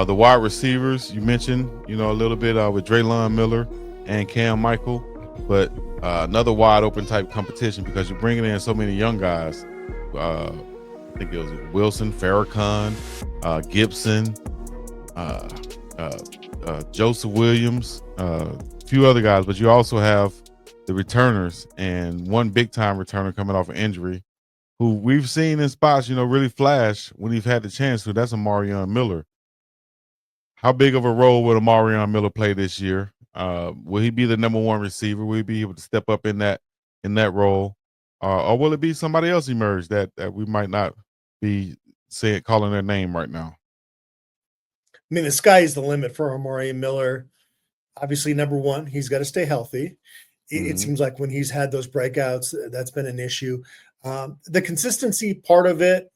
The wide receivers you mentioned, a little bit with Draylon Miller and Cam Michael, but another wide open type competition because you're bringing in so many young guys. I think it was Wilson, Farrakhan, Gibson, uh, uh, Joseph Williams, a few other guys, but you also have the returners and one big time returner coming off an injury who we've seen in spots, really flash when he's had the chance to. That's Amarion Miller. How big of a role will Amarion Miller play this year? Will he be the number one receiver? Will he be able to step up in that role, or will it be somebody else emerge that we might not be calling their name right now? I mean, the sky is the limit for Amari Miller. Obviously, number one, he's got to stay healthy. It seems like when he's had those breakouts, that's been an issue. The consistency part of it,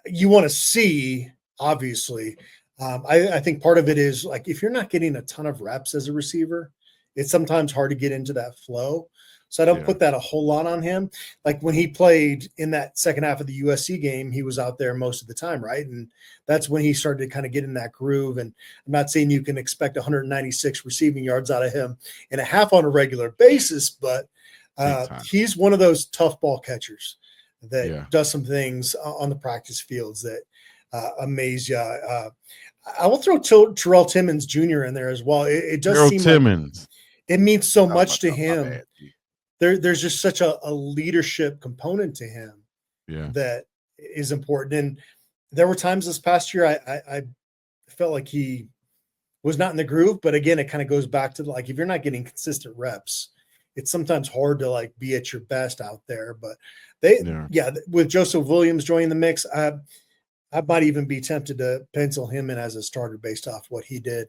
you want to see, obviously. I think part of it is like if you're not getting a ton of reps as a receiver, it's sometimes hard to get into that flow. So I don't put that a whole lot on him. Like when he played in that second half of the USC game, he was out there most of the time, right? And that's when he started to kind of get in that groove. And I'm not saying you can expect 196 receiving yards out of him in a half on a regular basis, but he's one of those tough ball catchers that does some things on the practice fields that amaze you. I will throw Terrell Timmons Jr. in there as well. It does seem Timmons. Like it means so much to him. There's just such a leadership component to him that is important. And there were times this past year I felt like he was not in the groove. But again, it kind of goes back to like if you're not getting consistent reps, it's sometimes hard to like be at your best out there. But with Joseph Williams joining the mix, I might even be tempted to pencil him in as a starter based off what he did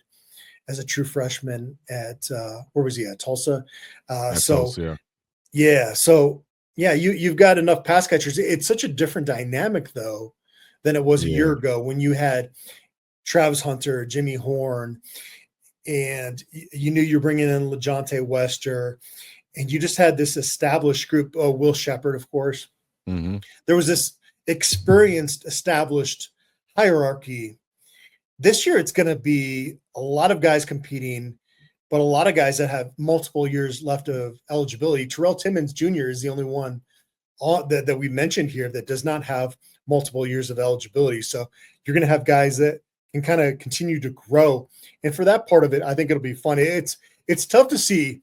as a true freshman at where was he at Tulsa? Tulsa, you've got enough pass catchers. It's such a different dynamic though than it was a year ago when you had Travis Hunter, Jimmy Horn, and you knew you're bringing in LeJontay Wester, and you just had this established group. Oh, Will Shepherd, of course. Mm-hmm. There was this experienced, established hierarchy. This year, it's going to be a lot of guys competing, but a lot of guys that have multiple years left of eligibility. Terrell Timmons Jr. is the only one that we mentioned here that does not have multiple years of eligibility. So you're going to have guys that can kind of continue to grow. And for that part of it, I think it'll be fun. It's tough to see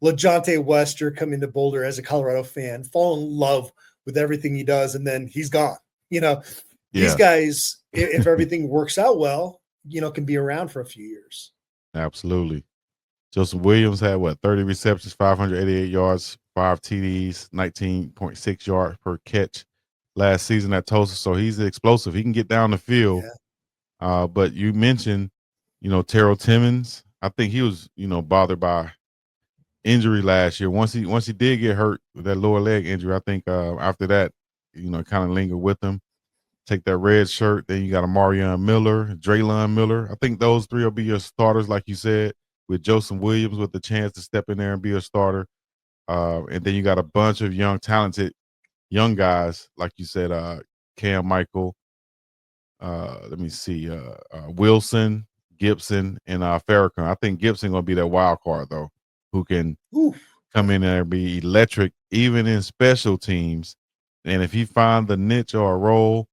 LeJontay Wester come into Boulder as a Colorado fan, fall in love with everything he does, and then he's gone. These guys, if everything works out well, can be around for a few years. Absolutely. Joseph Williams had 30 receptions, 588 yards, 5 TDs, 19.6 yards per catch last season at Tulsa. So he's explosive. He can get down the field. Yeah. But you mentioned, Terrell Timmons. I think he was, bothered by injury last year. Once he did get hurt with that lower leg injury, I think after that, kind of lingered with him. Take that red shirt. Then you got Amarion Miller, Draylon Miller. I think those three will be your starters, like you said, with Joseph Williams with the chance to step in there and be a starter. And then you got a bunch of talented young guys, like you said, Cam Michael. Let me see, Wilson, Gibson, and Farrakhan. I think Gibson gonna be that wild card though, who can come in there and be electric, even in special teams. And if he finds the niche or a role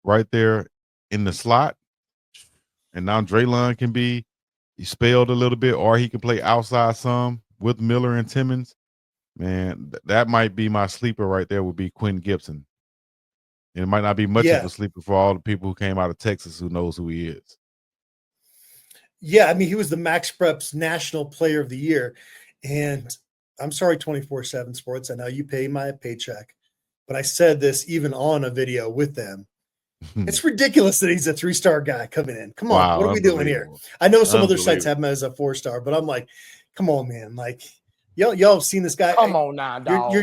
right there in the slot, and now Draylon can be spelled a little bit, or he can play outside some with Miller and Timmons. Man, that might be my sleeper right there. Would be Quinn Gibson. And it might not be much of a sleeper for all the people who came out of Texas who knows who he is. Yeah, I mean, he was the Max Preps National Player of the Year. And I'm sorry, 24/7 Sports, I know you pay my paycheck, but I said this even on a video with them. It's ridiculous that he's a 3-star guy coming in. Come on, what are we doing here? I know some other sites have him as a 4-star, but I'm like, come on, man. Like, y'all have seen this guy. Come on now, dog.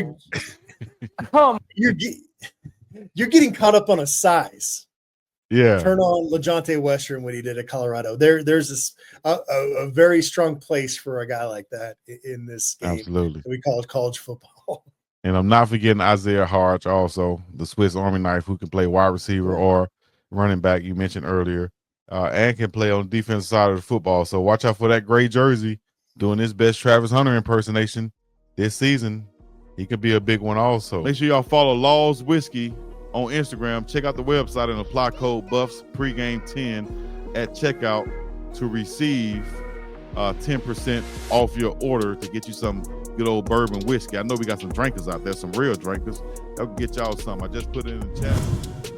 You're getting caught up on a size. Yeah. Turn on LeJontay Wester and what he did at Colorado. There's this a very strong place for a guy like that in this game. Absolutely. That we call it college football. And I'm not forgetting Isaiah Hodge, also the Swiss Army knife, who can play wide receiver or running back you mentioned earlier, and can play on the defensive side of the football. So watch out for that gray jersey doing his best Travis Hunter impersonation this season. He could be a big one also. Make sure y'all follow Laws Whiskey on Instagram. Check out the website and apply code BUFFS pregame 10 at checkout to receive 10% off your order to get you some good old bourbon whiskey. I know we got some drinkers out there, some real drinkers. That will get y'all some. I just put it in the chat.